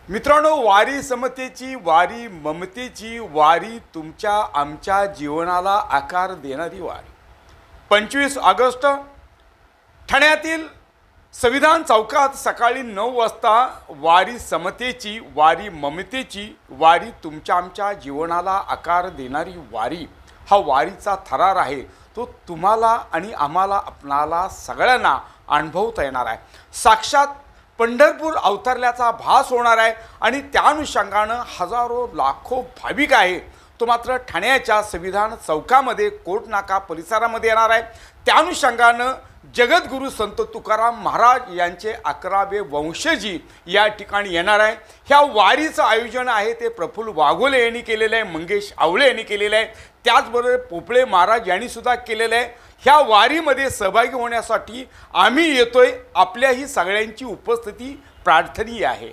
मित्रांनो, वारी समतेची, वारी ममतेची, वारी तुमच्या आमच्या जीवनाला आकार देणारी वारी। 25 ऑगस्ट ठाण्यातील संविधान चौकात सकाळी 9 वाजता वारी समतेची, वारी ममतेची, वारी तुमच्या आमच्या जीवनाला आकार देणारी वारी हा वारीचा थरार आहे। तो तुम्हाला आणि आम्हाला आपणाला सगळ्यांना अनुभवता येणार आहे। साक्षात पंढरपूर अवतरल्याचा भास होणार आहे आणि त्या अनुषंगानं हजारो लाखो भाविक आहे तो मात्र ठाण्याच्या संविधान चौकामध्ये कोर्ट नाका परिसरामध्ये येणार आहे। त्या अनुषंगानं जगद्गुरू संत तुकाराम महाराज यांचे 11वे वंशजी या ठिकाणी येणार आहे। ह्या वारीचं आयोजन आहे ते प्रफुल्ल वाघोले यांनी केलेलं आहे, मंगेश आवळे यांनी केलेलं आहे, त्याचबरोबर पोपळे महाराज यांनी सुद्धा केलेलं आहे। ह्या वारीमध्ये सहभागी होण्यासाठी आम्ही येतोय, आपल्या ही सगळ्यांची उपस्थिती प्रार्थनीय आहे।